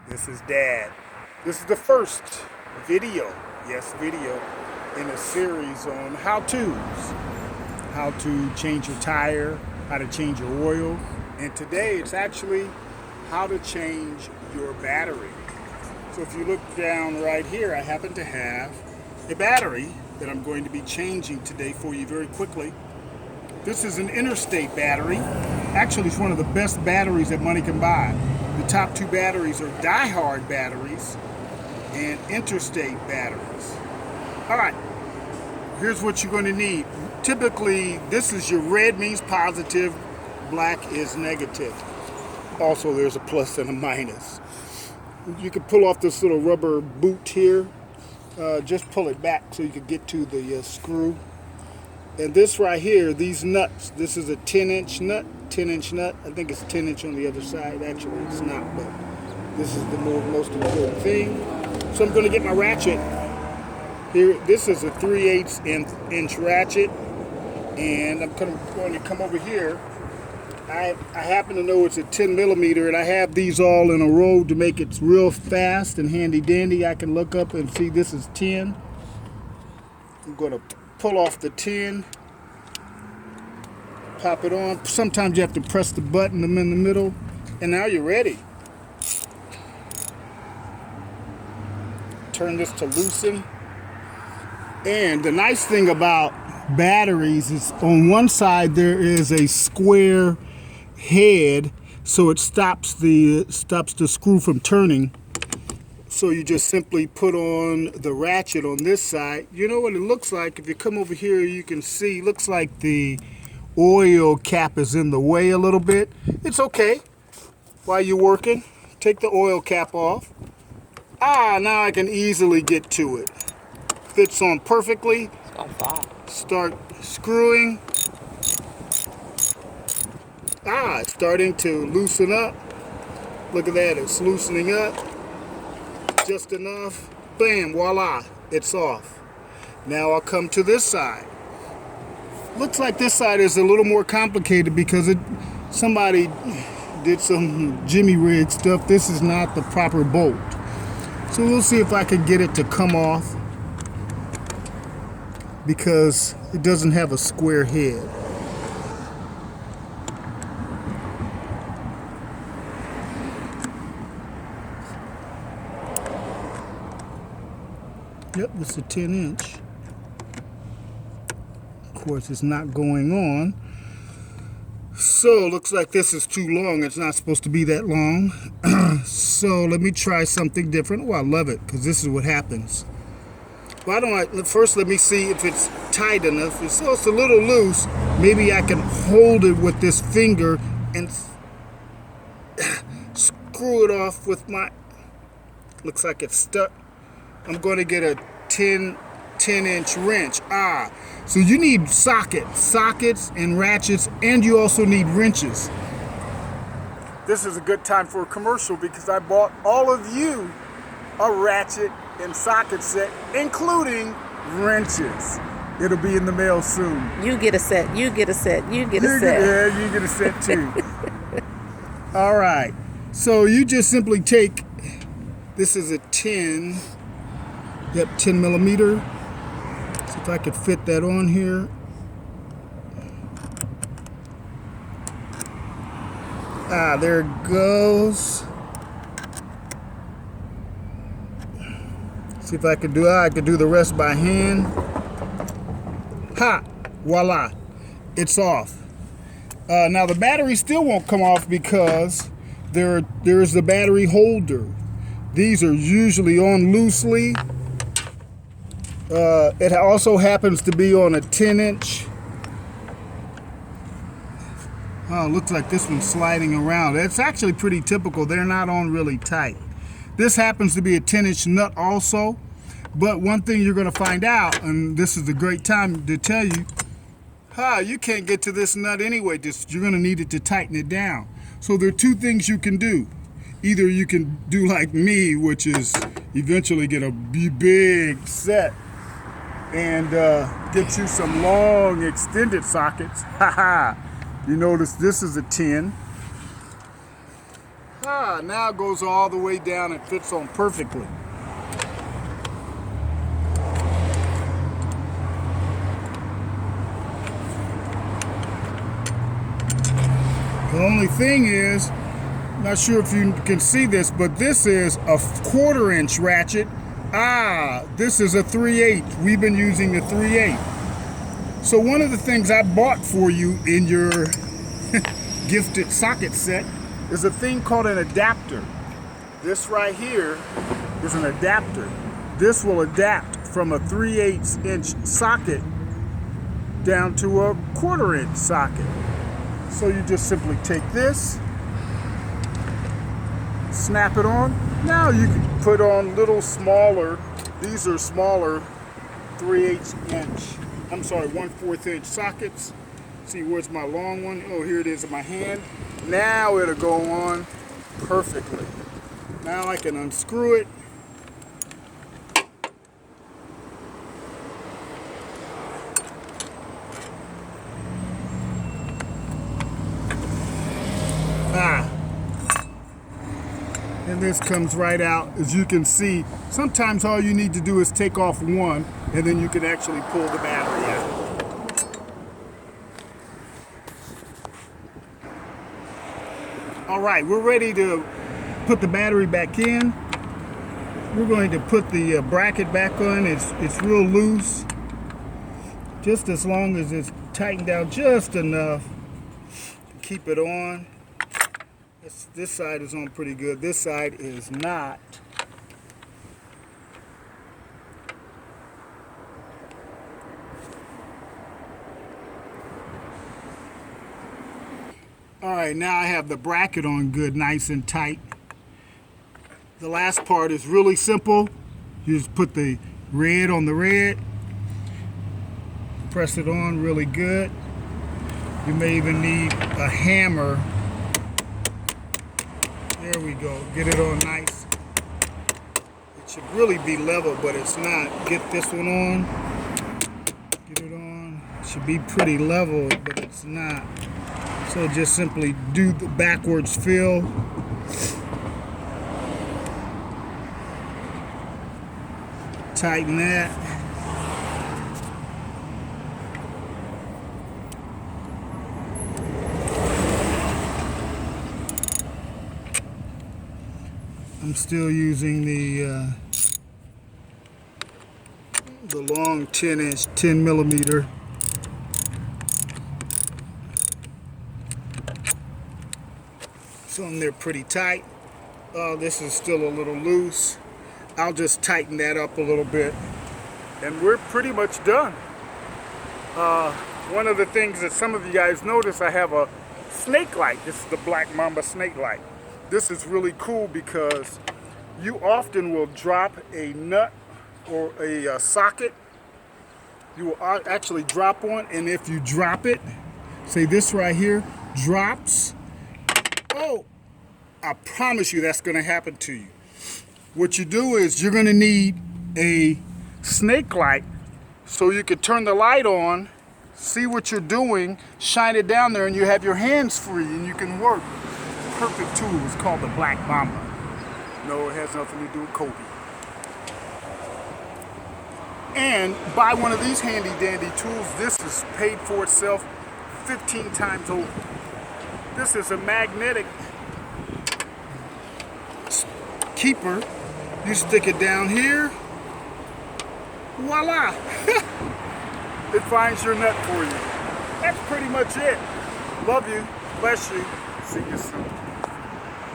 This is Dad. This is the first video, yes, video, in a series on how-tos. How to change your tire, how to change your oil, and today it's actually how to change your battery. So if you look down right here, I happen to have a battery that I'm going to be changing today for you very quickly. This is an Interstate battery. Actually, it's one of the best batteries that money can buy. The top two batteries are Die-Hard batteries and Interstate batteries. All right, here's what you're going to need. Typically, this is your red means positive, black is negative. Also, there's a plus and a minus. You can pull off this little rubber boot here. Just pull it back so you can get to the screw. And this right here, these nuts, this is a 10-inch nut, 10-inch nut. I think it's 10-inch on the other side. Actually, it's not, but this is the most important thing. So I'm going to get my ratchet. Here, this is a 3/8 inch ratchet. And I'm going to come over here. I happen to know it's a 10 millimeter, and I have these all in a row to make it real fast and handy dandy. I can look up and see this is 10. I'm going to pull off the 10, pop it on. Sometimes you have to press the button in the middle, and now you're ready. Turn this to loosen. And the nice thing about batteries is on one side there is a square head, so it stops the screw from turning. So you just simply put on the ratchet on this side. You know what it looks like? If you come over here, you can see, looks like the oil cap is in the way a little bit. It's okay. While you're working, take the oil cap off. Now I can easily get to it. Fits on perfectly. Start screwing. It's starting to loosen up. Look at that, it's loosening up. Just enough. Bam, voila, it's off. Now I'll come to this side. Looks like this side is a little more complicated because somebody did some jimmy rig stuff. This is not the proper bolt. So we'll see if I can get it to come off because it doesn't have a square head. Yep, it's a 10-inch. Of course, it's not going on. So, looks like this is too long. It's not supposed to be that long. So, let me try something different. Oh, I love it, because this is what happens. Why don't I, first let me see if it's tight enough. It's a little loose. Maybe I can hold it with this finger and screw it off with my, looks like it's stuck. I'm going to get a 10-inch wrench. So you need sockets and ratchets, and you also need wrenches. This is a good time for a commercial because I bought all of you a ratchet and socket set, including wrenches. It'll be in the mail soon. You get a set, you get a set, you get a set. Yeah, you get a set too. All right. So you just simply take, this is a 10 millimeter. See if I could fit that on here. There it goes. See if I could do the rest by hand. Voila, it's off. Now the battery still won't come off because there is the battery holder. These are usually on loosely. It also happens to be on a 10-inch. Looks like this one's sliding around. It's actually pretty typical. They're not on really tight. This happens to be a 10-inch nut also. But one thing you're going to find out, and this is a great time to tell you, you can't get to this nut anyway. You're going to need it to tighten it down. So there are two things you can do. Either you can do like me, which is eventually get a big set and get you some long extended sockets. You notice this is a 10. Now it goes all the way down and fits on perfectly. The only thing is, not sure if you can see this, but this is a 1/4 inch ratchet. This is a 3/8. We've been using the 3/8. So one of the things I bought for you in your gifted socket set is a thing called an adapter. This right here is an adapter. This will adapt from a 3/8 inch socket down to a 1/4 inch socket. So you just simply take this, snap it on. Now you can put on little smaller, these are smaller 3/8 inch, 1/4 inch sockets. See, where's my long one? Oh, here it is in my hand. Now it'll go on perfectly. Now I can unscrew it. And this comes right out. As you can see, sometimes all you need to do is take off one, and then you can actually pull the battery out. All right, we're ready to put the battery back in. We're going to put the bracket back on. It's real loose, just as long as it's tightened down just enough to keep it on. This side is on pretty good. This side is not. All right, now I have the bracket on good, nice and tight. The last part is really simple. You just put the red on the red, press it on really good. You may even need a hammer. There we go, get it on nice. It should really be level, but it's not. Get this one on, get it on. It should be pretty level, but it's not. So just simply do the backwards fill. Tighten that. I'm still using the long 10-inch, 10 millimeter. Some they're pretty tight. This is still a little loose. I'll just tighten that up a little bit, and we're pretty much done. One of the things that some of you guys notice, I have a snake light. This is the Black Mamba snake light. This is really cool because you often will drop a nut or a socket. You will actually drop one, and if you drop it, say this right here drops, oh, I promise you that's going to happen to you. What you do is you're going to need a snake light so you can turn the light on, see what you're doing, shine it down there, and you have your hands free and you can work. Perfect tool is called the Black Mamba. No, it has nothing to do with Kobe. And buy one of these handy dandy tools. This has paid for itself 15 times over. This is a magnetic keeper. You stick it down here. Voila! It finds your nut for you. That's pretty much it. Love you. Bless you. See you soon.